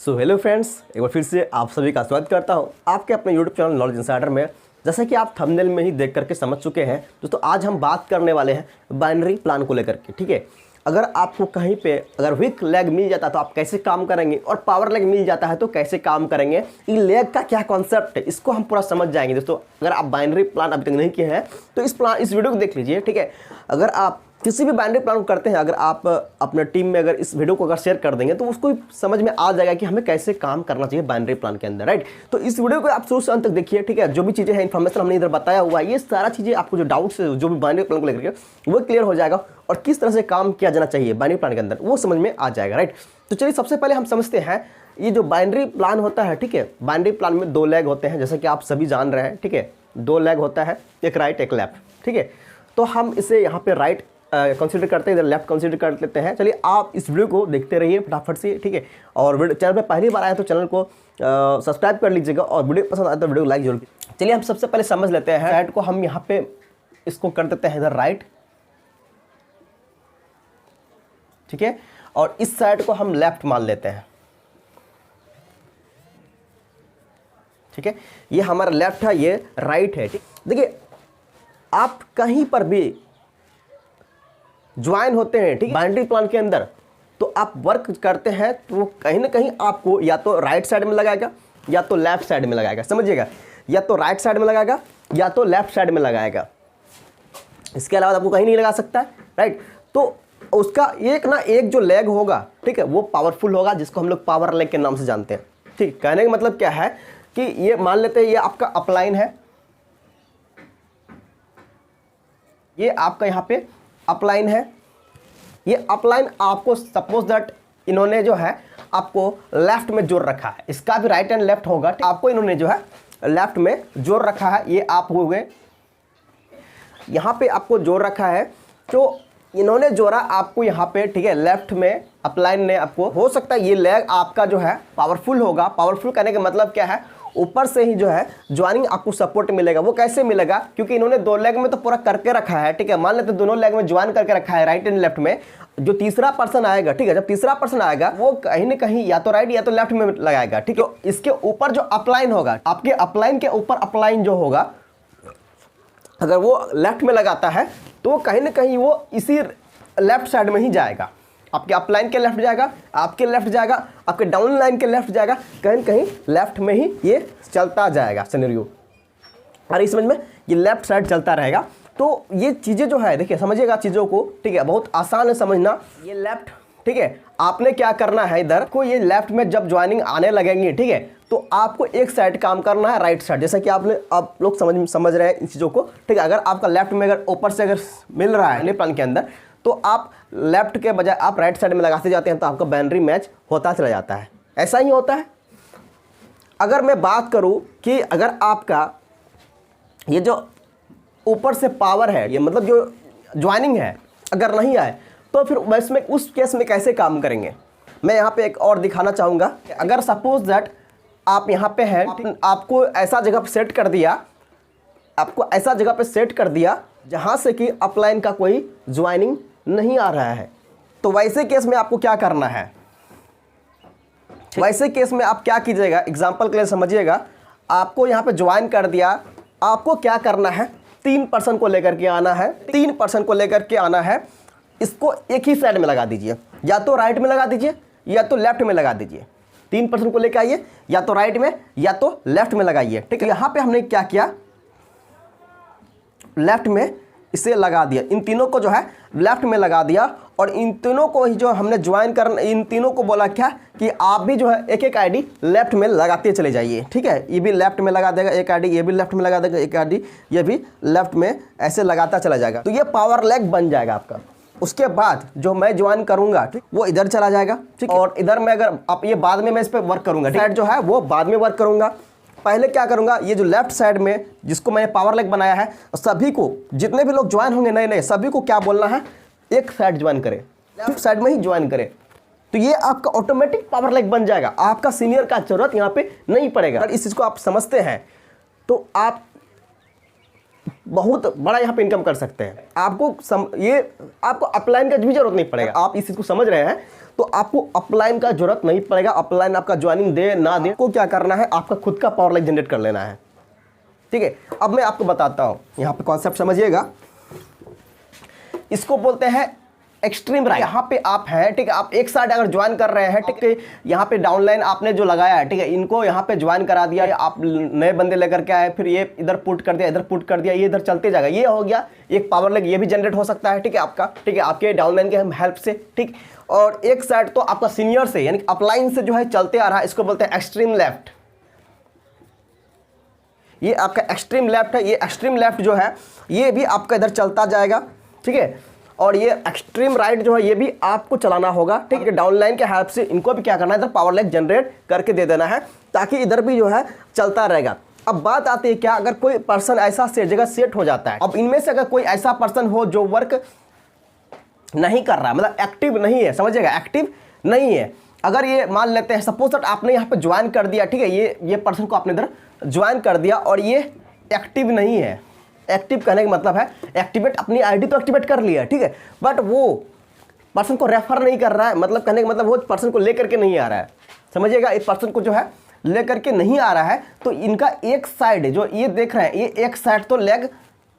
So hello friends, एक बार फिर से आप सभी का स्वागत करता हूं आपके अपने यूट्यूब चैनल नॉलेज इनसाइडर में। जैसा कि आप थंबनेल में ही देख करके समझ चुके हैं दोस्तों, आज हम बात करने वाले हैं बाइनरी प्लान को लेकर के। ठीक है, अगर आपको कहीं पे अगर वीक लेग मिल जाता है तो आप कैसे काम करेंगे, और पावर लेग मिल जाता है तो कैसे काम करेंगे, ये लेग का क्या कॉन्सेप्ट है इसको हम पूरा समझ जाएंगे दोस्तों। अगर आप बाइनरी प्लान अभी तक नहीं किए हैं तो इस वीडियो को देख लीजिए। ठीक है, अगर आप किसी भी बाइनरी प्लान को करते हैं, अगर आप अपने टीम में अगर इस वीडियो को अगर शेयर कर देंगे तो उसको समझ में आ जाएगा कि हमें कैसे काम करना चाहिए बाइनरी प्लान के अंदर, राइट। तो इस वीडियो को आप शुरू से अंत तक देखिए। ठीक है, जो भी चीज़ें हैं, इन्फॉर्मेशन हमने इधर बताया हुआ है, ये सारा चीज़ें आपको जो डाउट्स है जो भी बाइनरी प्लान को लेकर के वो क्लियर हो जाएगा, और किस तरह से काम किया जाना चाहिए बाइनरी प्लान के अंदर वो समझ में आ जाएगा, राइट। तो चलिए सबसे पहले हम समझते हैं ये जो बाइनरी प्लान होता है। ठीक है, बाइनरी प्लान में दो लेग होते हैं, जैसे कि आप सभी जान रहे हैं। ठीक है, दो लेग होता है, एक राइट एक लेफ्ट। ठीक है, तो हम इसे यहाँ पे राइट कंसीडर करते हैं, इधर लेफ्ट कंसीडर कर लेते हैं। चलिए आप इस वीडियो को देखते रहिए फटाफट से। ठीक है, और चैनल पे पहली बार आए तो चैनल को सब्सक्राइब कर लीजिएगा, और वीडियो पसंद आए तो वीडियो को लाइक जरूर। चलिए हम सबसे पहले समझ लेते हैं साइड को। हम यहाँ पे इसको कर देते हैं इधर राइट। ठीक है, और इस साइड को हम लेफ्ट मान लेते हैं। ठीक है, ये हमारा लेफ्ट है, ये राइट है। ठीक, देखिए आप कहीं पर भी ज्वाइन होते हैं, ठीक है, बाइनरी प्लान के अंदर, तो आप वर्क करते हैं तो कहीं ना कहीं आपको या तो राइट साइड में लगाएगा या तो लेफ्ट साइड में लगाएगा, समझिएगा, या तो राइट साइड में लगाएगा या तो लेफ्ट साइड में लगाएगा। इसके अलावा आपको कहीं नहीं लगा सकता है, राइट। तो उसका एक ना एक जो लेग होगा, ठीक है, वो पावरफुल होगा, जिसको हम लोग पावर लेग के नाम से जानते हैं। ठीक, कहने का मतलब क्या है कि ये मान लेते हैं ये आपका अपलाइन है, ये आपका यहाँ पे अपलाइन है। ये अपलाइन आपको सपोज दैट इन्होंने जो है आपको लेफ्ट में जोड़ रखा है, इसका भी राइट एंड लेफ्ट होगा, आपको इन्होंने जो है लेफ्ट में जोड़ रखा है। ये आप हो गए, यहाँ पे आपको जोड़ रखा है, तो इन्होंने जोड़ा आपको यहाँ पे, ठीक है, लेफ्ट में अपलाइन ने आपको, हो सकता है ये लेग आपका जो है पावरफुल होगा। पावरफुल करने का मतलब क्या है, ऊपर से ही जो है ज्वाइनिंग आपको सपोर्ट मिलेगा। वो कैसे मिलेगा, क्योंकि इन्होंने दो लेग में तो पूरा करके रखा है। ठीक है, मान लेते दोनों लेग में ज्वाइन करके रखा है राइट एंड लेफ्ट में। जो तीसरा पर्सन आएगा, ठीक है, जब तीसरा पर्सन आएगा वो कहीं ना कहीं या तो राइट या तो लेफ्ट में लगाएगा। ठीक है, इसके ऊपर जो अपलाइन होगा, आपके अपलाइन के ऊपर अपलाइन जो होगा, अगर वो लेफ्ट में लगाता है तो कहीं ना कहीं वो इसी लेफ्ट साइड में ही जाएगा। आपके अपलाइन के लेफ्ट जाएगा, आपके लेफ्ट जाएगा, आपके डाउन लाइन के लेफ्ट जाएगा, कहीं कहीं लेफ्ट में ही ये चलता जाएगा सिनेरियो। और इस समझ में ये लेफ्ट साइड चलता रहेगा। तो ये चीज़ें जो है, देखिए समझिएगा चीज़ों को। ठीक है, बहुत आसान है समझना। ये लेफ्ट, ठीक है, आपने क्या करना है, इधर को ये लेफ्ट में जब ज्वाइनिंग आने लगेंगे, ठीक है, तो आपको एक साइड काम करना है, राइट साइड। जैसा कि आप लोग समझ रहे हैं इन चीज़ों को। ठीक है, अगर आपका लेफ्ट में अगर ऊपर से अगर मिल रहा है प्लान के अंदर, तो आप लेफ्ट के बजाय आप राइट साइड में लगाते जाते हैं, तो आपका बाइनरी मैच होता चला जाता है। ऐसा ही होता है। अगर मैं बात करूं कि अगर आपका ये जो ऊपर से पावर है, ये मतलब जो ज्वाइनिंग है, अगर नहीं आए तो फिर इसमें उस केस में कैसे काम करेंगे, मैं यहाँ पे एक और दिखाना चाहूँगा। अगर सपोज दैट आप यहाँ पे हैं, आपको ऐसा जगह पर सेट कर दिया, आपको ऐसा जगह पे सेट कर दिया जहाँ से कि अपलाइन का कोई ज्वाइनिंग नहीं आ रहा है, तो वैसे केस में आपको क्या करना है, वैसे केस में आप क्या कीजिएगा, एग्जांपल के लिए समझिएगा। आपको यहाँ पे ज्वाइन कर दिया, आपको क्या करना है, 3% को लेकर के आना है, 3% को लेकर के आना है। इसको एक ही साइड में लगा दीजिए, या तो राइट में लगा दीजिए या तो लेफ्ट में लगा दीजिए। 3% को लेकर आइए, या तो राइट में या तो लेफ्ट में लगाइए। ठीक है, यहाँ पे हमने क्या किया, लेफ्ट में इसे लगा दिया, इन तीनों को जो है लेफ्ट में लगा दिया, और इन तीनों को ही जो हमने ज्वाइन करना, इन तीनों को बोला क्या कि आप भी जो है एक एक आईडी लेफ्ट में लगाते चले जाइए। ठीक है, ये भी लेफ्ट में लगा देगा एक आईडी, ये भी लेफ्ट में लगा देगा एक आईडी, ये भी लेफ्ट में ऐसे लगाता चला जाएगा। तो ये पावर लेग बन जाएगा आपका। उसके बाद जो मैं ज्वाइन करूंगा, ठीक, वो इधर चला जाएगा। ठीक, और इधर मैं अगर आप ये बाद में मैं इस पर वर्क करूंगा, साइड जो है वो बाद में वर्क करूंगा। पहले क्या करूंगा, ये जो लेफ्ट साइड में जिसको मैंने पावर लेग बनाया है, सभी को, जितने भी लोग ज्वाइन होंगे नए नए, सभी को क्या बोलना है, एक साइड ज्वाइन करें, लेफ्ट साइड में ही ज्वाइन करें। तो ये आपका ऑटोमेटिक पावर लेग बन जाएगा, आपका सीनियर का जरूरत यहाँ पे नहीं पड़ेगा। अगर इस चीज़ को आप समझते हैं तो आप बहुत बड़ा यहाँ पे इनकम कर सकते हैं। आपको अपलाइन का भी जरूरत नहीं पड़ेगा। आप इस चीज़ को समझ रहे हैं तो आपको अपलाइन का जरूरत नहीं पड़ेगा। अपलाइन आपका ज्वाइनिंग दे ना दे, को क्या करना है, आपका खुद का पावर लाइन जनरेट कर लेना है। ठीक है, अब मैं आपको बताता हूं, यहां पे कॉन्सेप्ट समझिएगा। इसको बोलते हैं एक्सट्रीम राइट। यहाँ पे आप है, ठीक है, आप एक साइड अगर ज्वाइन कर रहे हैं, ठीक है, यहाँ पे डाउनलाइन आपने जो लगाया है, ठीक है, इनको यहाँ पे ज्वाइन करा दिया, आप नए बंदे लेकर के आए, फिर ये इधर पुट कर दिया, इधर पुट कर दिया, ये इधर चलते जाएगा, ये हो गया एक पावर लेग, ये भी जनरेट हो सकता है, ठीक है, आपका, ठीक है, आपके डाउनलाइन के हेल्प से, ठीक। और एक साइड तो आपका सीनियर से यानी अपलाइन से जो है चलते आ रहा है, इसको बोलते हैं एक्सट्रीम लेफ्ट। ये आपका एक्सट्रीम लेफ्ट है, ये एक्सट्रीम लेफ्ट जो है ये भी आपका इधर चलता जाएगा, ठीक है। और ये एक्सट्रीम राइट जो है ये भी आपको चलाना होगा, ठीक है। डाउनलाइन के हेल्प से इनको भी क्या करना है, इधर पावर लेग जनरेट करके दे देना है, ताकि इधर भी जो है चलता रहेगा। अब बात आती है क्या, अगर कोई पर्सन ऐसा जगह सेट हो जाता है, अब इनमें से अगर कोई ऐसा पर्सन हो जो वर्क नहीं कर रहा है, मतलब एक्टिव नहीं है, समझिएगा, एक्टिव नहीं है। अगर ये मान लेते हैं सपोज दैट आपने यहाँ पे ज्वाइन कर दिया, ठीक है, ये पर्सन को आपने इधर ज्वाइन कर दिया और ये एक्टिव नहीं है। एक्टिव कहने का मतलब है एक्टिवेट, अपनी आईडी तो एक्टिवेट कर लिया है, ठीक है, बट वो पर्सन को रेफर नहीं कर रहा है, मतलब कहने का मतलब वो पर्सन को लेकर के नहीं आ रहा है, समझिएगा, इस पर्सन को जो है लेकर के नहीं आ रहा है। तो इनका एक साइड जो ये देख रहे हैं, ये एक साइड तो लेग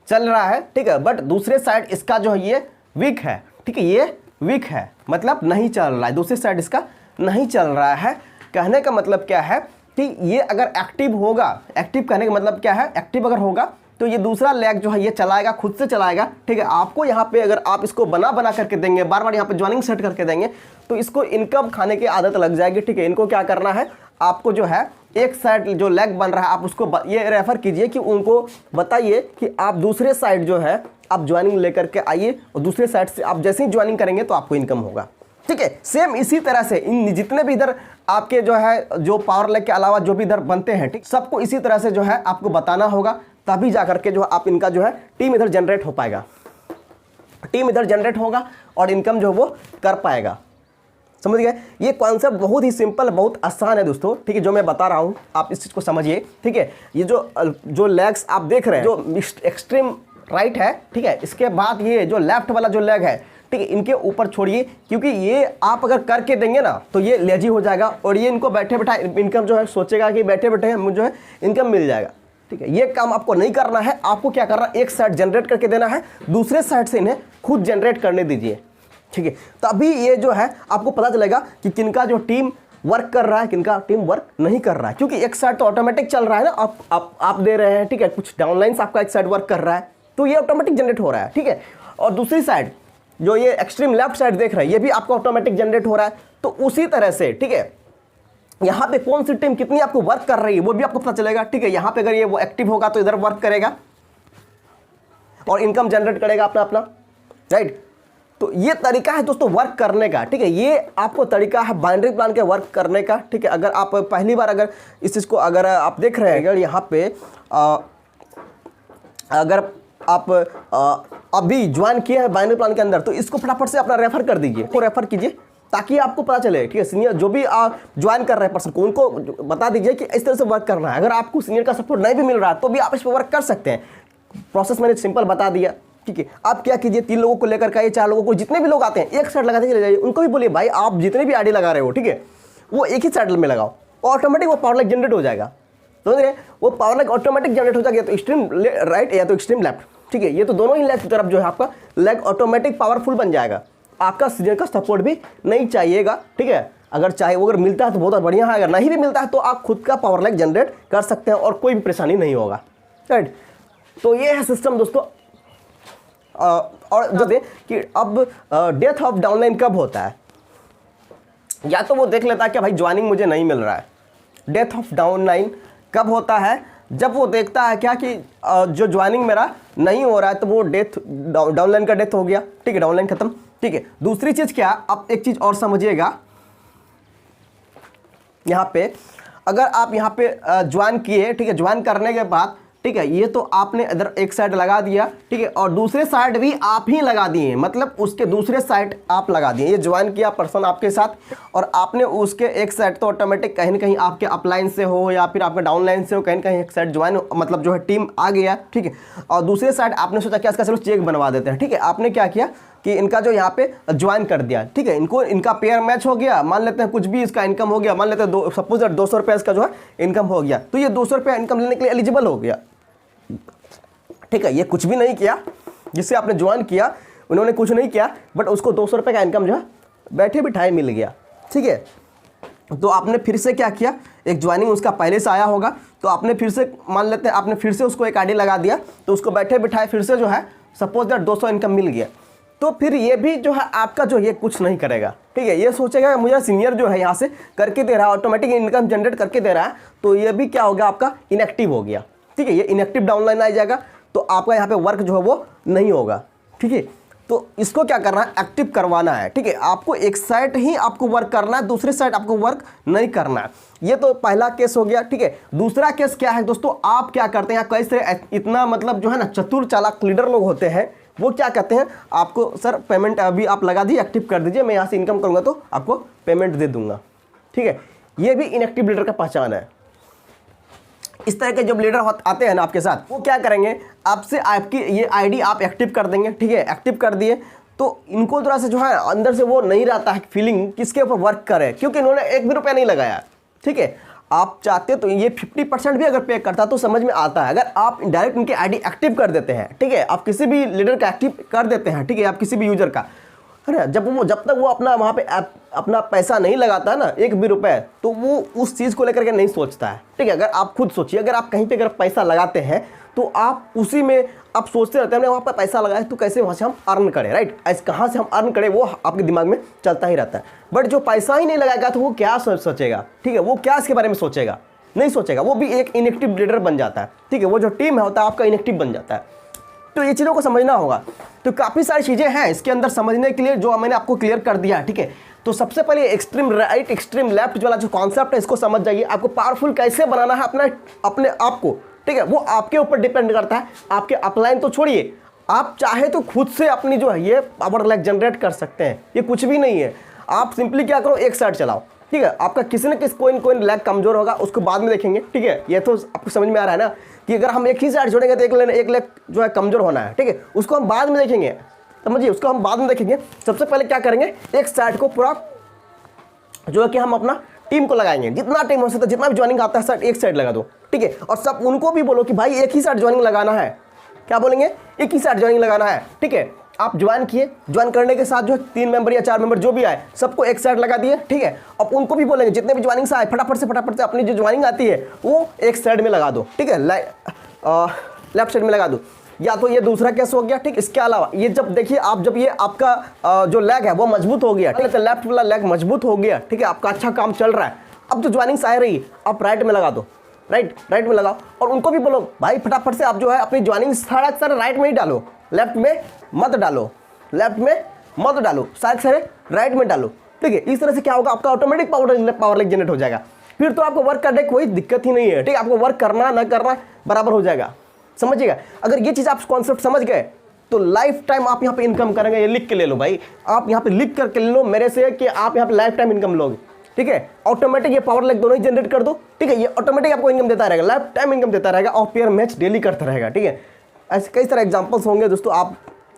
चल रहा है, ठीक है, बट दूसरे साइड इसका जो है ये वीक है, ठीक है, ये वीक है, मतलब नहीं चल रहा है, दूसरी साइड इसका नहीं चल रहा है। कहने का मतलब क्या है कि ये अगर एक्टिव होगा, एक्टिव कहने का मतलब क्या है, एक्टिव अगर होगा तो ये दूसरा लेग जो है ये चलाएगा, खुद से चलाएगा, ठीक है। आपको यहाँ पे अगर आप इसको बना करके देंगे, बार बार यहाँ पे ज्वाइनिंग सेट करके देंगे, तो इसको इनकम खाने की आदत लग जाएगी, ठीक है। इनको क्या करना है, आपको जो है एक साइड जो लेग बन रहा है आप उसको ये रेफर कीजिए, कि उनको बताइए कि आप दूसरे साइड जो है आप ज्वाइनिंग लेकर के आइए, और दूसरे साइड से आप जैसे ही ज्वाइनिंग करेंगे तो आपको इनकम होगा, ठीक है। सेम इसी तरह से इन जितने भी इधर आपके जो है जो पावर लेग के अलावा जो भी इधर बनते हैं, ठीक, सबको इसी तरह से जो है आपको बताना होगा, तभी जा करके जो आप इनका जो है टीम इधर जनरेट हो पाएगा, टीम इधर जनरेट होगा और इनकम जो वो कर पाएगा। समझ गए, ये कॉन्सेप्ट बहुत ही सिंपल, बहुत आसान है दोस्तों, ठीक है, जो मैं बता रहा हूँ आप इस चीज़ को समझिए, ठीक है। ये जो लेग्स आप देख रहे हैं, जो एक्सट्रीम राइट है, ठीक है, इसके बाद ये जो लेफ्ट वाला जो लेग है, ठीक है, इनके ऊपर छोड़िए, क्योंकि ये आप अगर करके देंगे ना तो ये लेजी हो जाएगा, और ये इनको बैठे बैठा इनकम जो है सोचेगा कि बैठे बैठे मुझे जो है इनकम मिल जाएगा, ठीक है। ये काम आपको नहीं करना है, आपको क्या करना है, एक साइड जनरेट करके देना है, दूसरे साइड से इन्हें खुद जनरेट करने दीजिए, ठीक है। तभी ये जो है आपको पता चलेगा कि किनका जो टीम वर्क कर रहा है, किनका टीम वर्क नहीं कर रहा है, क्योंकि एक साइड तो ऑटोमेटिक चल रहा है ना, आप दे रहे हैं, ठीक है, कुछ डाउनलाइंस आपका एक साइड वर्क कर रहा है, तो ये ऑटोमेटिक जनरेट हो रहा है, ठीक है। और दूसरी साइड जो ये एक्सट्रीम लेफ्ट साइड देख रहे हैं, ये भी आपको ऑटोमेटिक जनरेट हो रहा है। तो उसी तरह से, ठीक है, यहाँ पे कौन सी टीम कितनी आपको वर्क कर रही है वो भी आपको पता चलेगा, ठीक है। यहाँ पे अगर ये वो एक्टिव होगा तो इधर वर्क करेगा और इनकम जनरेट करेगा अपना अपना, राइट। तो ये तरीका है दोस्तों वर्क करने का, ठीक है, ये आपको तरीका है बाइनरी प्लान के वर्क करने का, ठीक है। अगर आप पहली बार अगर इस चीज़ को अगर आप देख रहे हैं, अगर यहाँ पे अगर आप अभी ज्वाइन किए हैं बाइनरी प्लान के अंदर, तो इसको फटाफट से अपना रेफर कर दीजिए, को रेफर कीजिए, ताकि आपको पता चले, ठीक है। सीनियर जो भी आप ज्वाइन कर रहे हैं पर्सन को, उनको बता दीजिए कि इस तरह से वर्क करना है। अगर आपको सीनियर का सपोर्ट नहीं भी मिल रहा है तो भी आप इस पर वर्क कर सकते हैं। प्रोसेस मैंने सिंपल बता दिया, ठीक है। आप क्या कीजिए, 3 लोगों को लेकर के आइए, 4 लोगों को, जितने भी लोग आते हैं एक साइड लगाते चले जाइए, उनको भी बोलिए भाई आप जितने भी आईडी लगा रहे हो, ठीक है, वो एक ही साइड में लगाओ, ऑटोमेटिक वो पावर लेग जनरेट हो जाएगा। समझ रहे, वो पावर लेग ऑटोमेटिक जनरेट हो जाएगा, तो एक्सट्रीम राइट या तो एक्सट्रीम लेफ्ट, ठीक है। ये तो दोनों ही लेग की तरफ जो है आपका लेग ऑटोमेटिक पावरफुल बन जाएगा। आपका सीनियर का सपोर्ट भी नहीं चाहिएगा, ठीक है। अगर चाहे वो अगर मिलता है तो बहुत बढ़िया है, अगर नहीं भी मिलता है तो आप खुद का पावर लेग जनरेट कर सकते हैं और कोई भी परेशानी नहीं होगा, राइट। तो ये है सिस्टम दोस्तों। और जो कि अब डेथ ऑफ डाउनलाइन कब होता है, या तो वो देख लेता है कि भाई ज्वाइनिंग मुझे नहीं मिल रहा है। डेथ ऑफ डाउनलाइन कब होता है, जब वो देखता है क्या कि जो ज्वाइनिंग मेरा नहीं हो रहा है, तो वो डेथ डाउनलाइन का डेथ हो गया, ठीक है, डाउनलाइन खत्म, ठीक है। दूसरी चीज क्या, अब एक चीज और समझिएगा, यहाँ पे अगर आप यहाँ पे ज्वाइन किए, ठीक है, ज्वाइन करने के बाद, ठीक है, ये तो आपने इधर एक साइड लगा दिया, ठीक है, और दूसरे साइड भी आप ही लगा दिए, मतलब उसके दूसरे साइड आप लगा दिए। ये ज्वाइन किया पर्सन आपके साथ और आपने उसके एक साइड तो ऑटोमेटिक कहीं ना कहीं आपके अपलाइन से हो या फिर आपके डाउनलाइन से हो, कहीं ना कहीं एक साइड ज्वाइन मतलब जो है टीम आ गया, ठीक है। और दूसरे साइड आपने सोचा क्या इसका चलो चेक बनवा देते हैं, ठीक है। आपने क्या किया कि इनका जो यहाँ पे ज्वाइन कर दिया, ठीक है, इनका पेयर मैच हो गया, मान लेते हैं कुछ भी इसका इनकम हो गया, मान लेते हैं सपोज 200 रुपये इसका जो है इनकम हो गया, तो ये 200 रुपये इनकम लेने के लिए एलिजिबल हो गया। ठीक है, ये कुछ भी नहीं किया, जिससे आपने ज्वाइन किया उन्होंने कुछ नहीं किया, बट उसको 200 रुपये का इनकम जो है बैठे बिठाए मिल गया। ठीक है, तो आपने फिर से क्या किया, एक ज्वाइनिंग उसका पहले से आया होगा, तो आपने फिर से मान लेते हैं आपने फिर से उसको एक आईडी लगा दिया, तो उसको बैठे बिठाए फिर से जो है सपोज दैट 200 इनकम मिल गया। तो फिर ये भी जो है आपका जो ये कुछ नहीं करेगा। ठीक है, ये सोचेगा मुझे सीनियर जो है यहाँ से करके दे रहा है, ऑटोमेटिक इनकम जनरेट करके दे रहा है, तो ये भी क्या हो गया, आपका इनएक्टिव हो गया। ठीक है, ये इनएक्टिव डाउनलाइन आ जाएगा, तो आपका यहाँ पे वर्क जो है वो नहीं होगा। ठीक है, तो इसको क्या करना है, एक्टिव करवाना है। ठीक है, आपको एक साइड ही आपको वर्क करना है, दूसरे साइड आपको वर्क नहीं करना है। ये तो पहला केस हो गया। ठीक है, दूसरा केस क्या है दोस्तों, आप क्या करते हैं, कैसे इतना मतलब जो है ना चतुर चालाक लीडर लोग होते हैं, वो क्या कहते हैं आपको, सर पेमेंट अभी आप लगा दीजिए, एक्टिव कर दीजिए, मैं यहाँ से इनकम करूँगा तो आपको पेमेंट दे दूंगा। ठीक है, ये भी इनएक्टिव लीडर का पहचान है। इस तरह के जब लीडर आते हैं ना आपके साथ, वो क्या करेंगे, आपसे आपकी ये आईडी आप एक्टिव कर देंगे। ठीक है, एक्टिव कर दिए तो इनको थोड़ा सा जो है अंदर से वो नहीं रहता है फीलिंग किसके ऊपर वर्क करे, क्योंकि इन्होंने एक भी रुपया नहीं लगाया। ठीक है, आप चाहते तो ये 50% भी अगर पे करता तो समझ में आता है। अगर आप डायरेक्ट उनकी आईडी एक्टिव कर देते हैं, ठीक है, आप किसी भी लीडर का एक्टिव कर देते हैं, ठीक है, आप किसी भी यूजर का, है ना, जब तक वो अपना वहाँ पे अपना पैसा नहीं लगाता है ना, एक भी रुपए, तो वो उस चीज़ को लेकर के नहीं सोचता है। ठीक है, अगर आप खुद सोचिए, अगर आप कहीं पे अगर पैसा लगाते हैं तो आप उसी में आप सोचते रहते हैं हमने वहाँ पर पैसा लगाया तो कैसे वहाँ से हम अर्न करें, राइट, ऐसे कहाँ से हम अर्न करें, वो आपके दिमाग में चलता ही रहता है। बट जो पैसा ही नहीं लगाएगा तो वो क्या सोचेगा, ठीक है, वो क्या इसके बारे में सोचेगा, नहीं सोचेगा, वो भी एक इनएक्टिव लीडर बन जाता है। ठीक है, वो जो टीम है होता है आपका इनएक्टिव बन जाता है। तो ये चीज़ों को समझना होगा। तो काफ़ी सारी चीज़ें हैं इसके अंदर समझने के लिए, जो मैंने आपको क्लियर कर दिया। ठीक है, तो सबसे पहले एक्सट्रीम राइट एक्सट्रीम लेफ्ट वाला जो कॉन्सेप्ट है इसको समझ जाइए। आपको पावरफुल कैसे बनाना है अपने आप को, ठीक है, वो आपके ऊपर डिपेंड करता है। आपके अपलाइन तो छोड़िए, आप चाहे तो खुद से अपनी जो है ये पावर लैग जनरेट कर सकते हैं। ये कुछ भी नहीं है, आप सिंपली क्या करो, एक साइड चलाओ। ठीक है, आपका किसी न किसी कोई लैग कमजोर होगा, उसको बाद में देखेंगे। ठीक है, ये तो आपको समझ में आ रहा है ना कि अगर हम एक ही साइड जोड़ेंगे तो एक लैग जो है कमजोर होना है। ठीक है, उसको हम बाद में देखेंगे, समझिए, उसको हम बाद में देखेंगे। सबसे पहले क्या करेंगे, एक साइड को पूरा जो है कि हम अपना टीम को लगाएंगे, जितना टीम हो सकता है, जितना भी ज्वाइनिंग आता है साइड एक साइड लगा दो। ठीक है, और सब उनको भी बोलो कि भाई एक ही साइड ज्वाइनिंग लगाना है। क्या बोलेंगे, एक ही साइड ज्वाइनिंग लगाना है। ठीक है, आप ज्वाइन किए, ज्वाइन करने के साथ जो 3 मेंबर या 4 मेंबर जो भी आए सबको एक साइड लगा दिए। ठीक है, अब उनको भी बोलेंगे जितने भी ज्वाइनिंग से आए फटाफट से अपनी जो ज्वाइनिंग आती है वो एक साइड में लगा दो। ठीक है, लेफ्ट साइड में लगा दो। या तो ये दूसरा केस हो गया। ठीक, इसके अलावा ये जब देखिए आप जब ये आपका जो लेग है वो मजबूत हो गया, ठीक है, लेफ्ट वाला लेग मजबूत हो गया। ठीक है, आपका अच्छा काम चल रहा है। अब जो ज्वाइनिंग्स आ रही आप राइट में लगा दो, राइट में लगाओ। और उनको भी बोलो भाई फटाफट से आप जो है अपनी ज्वाइनिंग सारा राइट में ही डालो, लेफ्ट में मत डालो, सारे राइट में डालो। ठीक है, इस तरह से क्या होगा, आपका ऑटोमेटिक पावर लेग जनरेट हो जाएगा। फिर तो आपको वर्क करने की कोई दिक्कत ही नहीं है। ठीक है, आपको वर्क करना ना करना बराबर हो जाएगा। समझिएगा, अगर ये चीज़ आप कॉन्सेप्ट समझ गए तो लाइफ टाइम आप यहाँ पे इनकम करेंगे। ये लिख के ले लो भाई, आप यहाँ पे लिख करके ले लो मेरे से कि आप यहाँ पे लाइफ टाइम इनकम लोगे। ठीक है, ऑटोमेटिक ये पावर लेग दोनों ही जनरेट कर दो। ठीक है, ये ऑटोमेटिक आपको इनकम देता रहेगा, लाइफ टाइम इनकम देता रहेगा और पेयर मैच डेली करता रहेगा। ठीक है, ऐसे कई सारे एग्जांपल्स होंगे दोस्तों, आप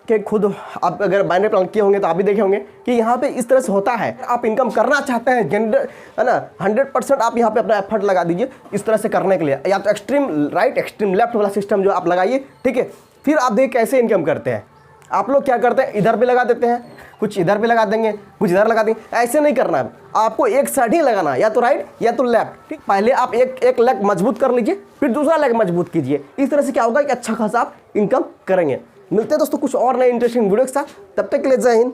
के खुद आप अगर बाइनरी प्लान किए होंगे तो आप भी देखे होंगे कि यहाँ पे इस तरह से होता है। आप इनकम करना चाहते हैं जनरेट, है ना, 100% आप यहाँ पे अपना एफर्ट लगा दीजिए इस तरह से करने के लिए। या तो एक्सट्रीम राइट एक्सट्रीम लेफ्ट वाला सिस्टम जो आप लगाइए। ठीक है, फिर आप देखिए कैसे इनकम करते हैं। आप लोग क्या करते हैं, इधर भी लगा देते हैं, कुछ इधर भी लगा देंगे, कुछ इधर लगा देंगे। ऐसे नहीं करना है, आपको एक साइड ही लगाना है, या तो राइट या तो लेफ्ट। ठीक, पहले आप एक लेग मजबूत कर लीजिए, फिर दूसरा लेग मजबूत कीजिए। इस तरह से क्या होगा कि अच्छा खासा आप इनकम करेंगे। मिलते हैं दोस्तों कुछ और नए इंटरेस्टिंग वीडियो के साथ, तब तक के लिए जय हिंद।